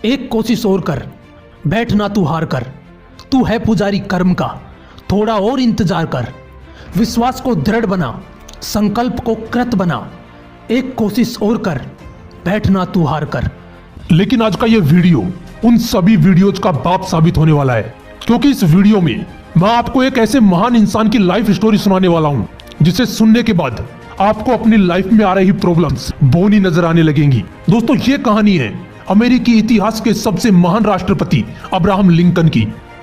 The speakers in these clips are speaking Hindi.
एक कोशिश और कर, बैठना तू हार कर। तू है पुजारी कर्म का, थोड़ा और इंतजार कर। विश्वास को दृढ़ बना, संकल्प को कृत बना। एक कोशिश और कर, बैठना तू हार कर। लेकिन आज का ये वीडियो उन सभी वीडियोज का बाप साबित होने वाला है, क्योंकि इस वीडियो में मैं आपको एक ऐसे महान इंसान की लाइफ स्टोरी सुनाने वाला हूँ जिसे सुनने के बाद आपको अपनी लाइफ में आ रही प्रॉब्लम्स बोनी नजर आने लगेंगी। दोस्तों, ये कहानी है अमेरिकी इतिहास के सबसे महान राष्ट्रपति अब्राहम लिंकन की।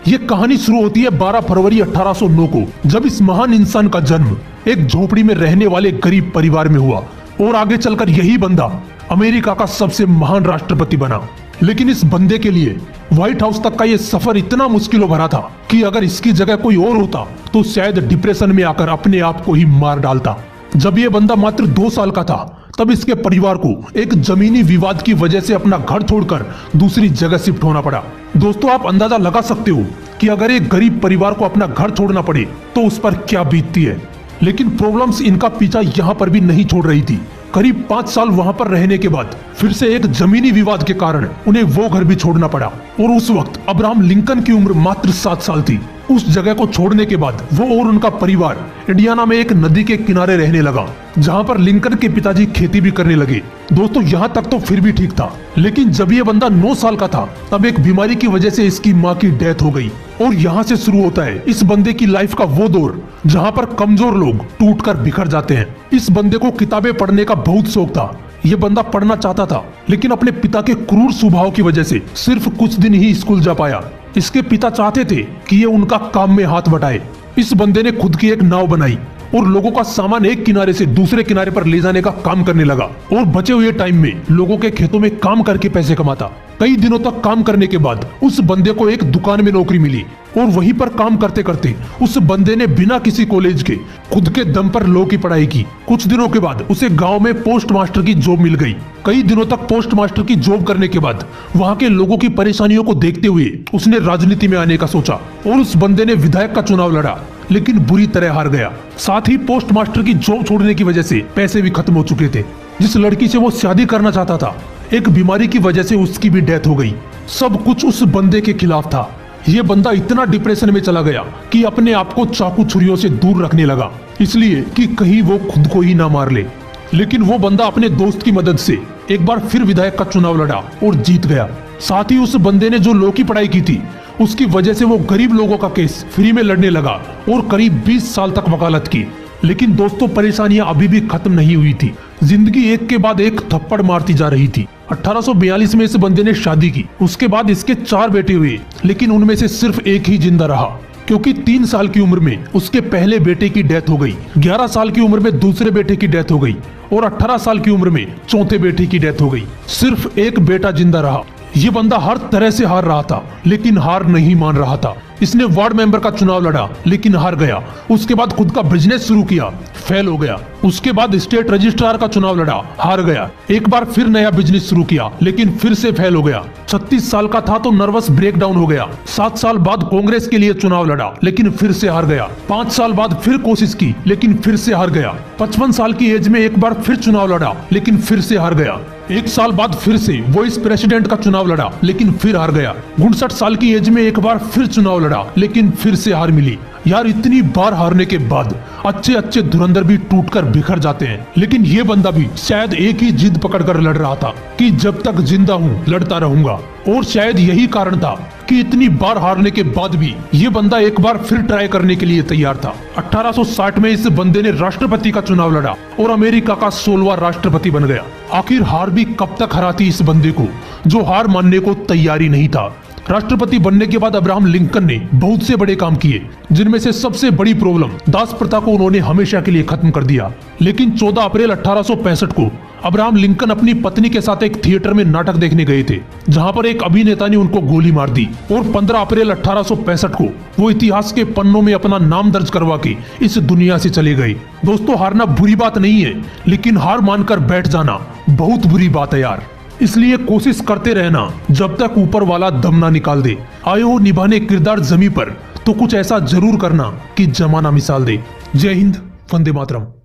ये कहानी शुरू होती है 12 फरवरी 1809 को, जब इस महान इंसान का जन्म एक झोपड़ी में रहने वाले गरीब परिवार में हुआ और आगे चलकर यही बंदा अमेरिका का सबसे महान राष्ट्रपति बना। लेकिन इस बंदे के लिए व्हाइट हाउस तक का ये सफर इतना मुश्किलों भरा था कि अगर इसकी जगह कोई और होता तो शायद डिप्रेशन में आकर अपने आप को ही मार डालता। जब ये बंदा मात्र 2 साल का था तब इसके परिवार को एक जमीनी विवाद की वजह से अपना घर छोड़कर दूसरी जगह शिफ्ट होना पड़ा। दोस्तों, आप अंदाजा लगा सकते हो कि अगर एक गरीब परिवार को अपना घर छोड़ना पड़े तो उस पर क्या बीतती है। लेकिन प्रॉब्लम्स इनका पीछा यहाँ पर भी नहीं छोड़ रही थी। करीब 5 साल वहां पर रहने के बाद फिर से एक जमीनी विवाद के कारण उन्हें वो घर भी छोड़ना पड़ा। और उस वक्त अब्राहम लिंकन की उम्र मात्र 7 साल थी। उस जगह को छोड़ने के बाद वो और उनका परिवार इंडियाना में एक नदी के किनारे रहने लगा, जहां पर लिंकन के पिताजी खेती भी करने लगे। दोस्तों, यहाँ तक तो फिर भी ठीक था, लेकिन जब ये बंदा 9 साल का था तब एक बीमारी की वजह से इसकी माँ की डेथ हो गई। और यहाँ से शुरू होता है इस बंदे की लाइफ का वो दौर जहाँ पर कमजोर लोग टूटकर बिखर जाते हैं। इस बंदे को किताबें पढ़ने का बहुत शौक था। ये बंदा पढ़ना चाहता था, लेकिन अपने पिता के क्रूर स्वभाव की वजह से सिर्फ कुछ दिन ही स्कूल जा पाया। इसके पिता चाहते थे कि ये उनका काम में हाथ बटाए। इस बंदे ने खुद की एक नाव बनाई और लोगों का सामान एक किनारे से दूसरे किनारे पर ले जाने का काम करने लगा और बचे हुए टाइम में लोगों के खेतों में काम करके पैसे कमाता। कई दिनों तक काम करने के बाद उस बंदे को एक दुकान में नौकरी मिली और वहीं पर काम करते करते उस बंदे ने बिना किसी कॉलेज के खुद के दम पर लॉ की पढ़ाई की। कुछ दिनों के बाद उसे गांव में पोस्ट मास्टर की जॉब मिल गई। कई दिनों तक पोस्ट मास्टर की जॉब करने के बाद वहां के लोगों की परेशानियों को देखते हुए उसने राजनीति में आने का सोचा और उस बंदे ने विधायक का चुनाव लड़ा, लेकिन बुरी तरह हार गया। साथ ही पोस्ट मास्टर की जॉब छोड़ने की वजह से पैसे भी खत्म हो चुके थे। जिस लड़की से वो शादी करना चाहता था, एक बीमारी की वजह से उसकी भी डेथ हो गई। सब कुछ उस बंदे के खिलाफ था। ये बंदा इतना डिप्रेशन में चला गया कि अपने आप को चाकू छुरियों से दूर रखने लगा, इसलिए कि कहीं वो खुद को ही ना मार ले। लेकिन वो बंदा अपने दोस्त की मदद से एक बार फिर विधायक का चुनाव लड़ा और जीत गया। साथ ही उस बंदे ने जो लॉ की पढ़ाई की थी उसकी वजह से वो गरीब लोगों का केस फ्री में लड़ने लगा और करीब 20 साल तक वकालत की। लेकिन दोस्तों, परेशानियां अभी भी खत्म नहीं हुई थी। जिंदगी एक के बाद एक थप्पड़ मारती जा रही थी। 1842 में इस बंदे ने शादी की। उसके बाद इसके 4 बेटे हुए, लेकिन उनमें से सिर्फ एक ही जिंदा रहा, क्योंकि 3 साल की उम्र में उसके पहले बेटे की डेथ हो गई, 11 साल की उम्र में दूसरे बेटे की डेथ हो गई और 18 साल की उम्र में चौथे बेटे की डेथ हो गई। सिर्फ एक बेटा जिंदा रहा। ये बंदा हर तरह से हार रहा था, लेकिन हार नहीं मान रहा था। इसने वार्ड मेंबर का चुनाव लड़ा, लेकिन हार गया। उसके बाद खुद का बिजनेस शुरू किया, फेल हो गया। उसके बाद स्टेट रजिस्ट्रार का चुनाव लड़ा, हार गया। एक बार फिर नया बिजनेस शुरू किया, लेकिन फिर से फेल हो गया। 36 साल का था तो नर्वस ब्रेकडाउन हो गया। 7 साल बाद कांग्रेस के लिए चुनाव लड़ा, लेकिन फिर से हार गया। 5 साल बाद फिर कोशिश की, लेकिन फिर से हार गया। 55 साल की एज में एक बार फिर चुनाव लड़ा, लेकिन फिर से हार गया। 1 साल बाद फिर से वाइस प्रेसिडेंट का चुनाव लड़ा, लेकिन फिर हार गया। 59 साल की एज में एक बार फिर चुनाव लड़ा, लेकिन फिर से हार मिली। यार, इतनी बार हारने के बाद अच्छे अच्छे धुरंधर भी टूटकर बिखर जाते हैं। लेकिन ये बंदा भी शायद एक ही जिद पकड़कर लड़ रहा था कि जब तक जिंदा हूँ लड़ता रहूंगा। और शायद यही कारण था कि इतनी बार हारने के बाद भी ये बंदा एक बार फिर ट्राई करने के लिए तैयार था। 1860 में इस बंदे ने राष्ट्रपति का चुनाव लड़ा और अमेरिका का 16वां राष्ट्रपति बन गया। आखिर हार भी कब तक हराती इस बंदे को, जो हार मानने को तैयारी नहीं था। राष्ट्रपति बनने के बाद अब्राहम लिंकन ने बहुत से बड़े काम किए, जिनमें से सबसे बड़ी प्रॉब्लम दास प्रथा को उन्होंने हमेशा के लिए खत्म कर दिया। लेकिन 14 अप्रैल 1865 को अब्राहम लिंकन अपनी पत्नी के साथ एक थिएटर में नाटक देखने गए थे, जहां पर एक अभिनेता ने उनको गोली मार दी और 15 अप्रैल 1865 को वो इतिहास के पन्नों में अपना नाम दर्ज करवा के इस दुनिया से चले गए। दोस्तों, हारना बुरी बात नहीं है, लेकिन हार मानकर बैठ जाना बहुत बुरी बात है यार। इसलिए कोशिश करते रहना जब तक ऊपर वाला दम ना निकाल दे। आए हो निभाने किरदार जमी पर, तो कुछ ऐसा जरूर करना कि जमाना मिसाल दे। जय हिंद, वंदे मातरम।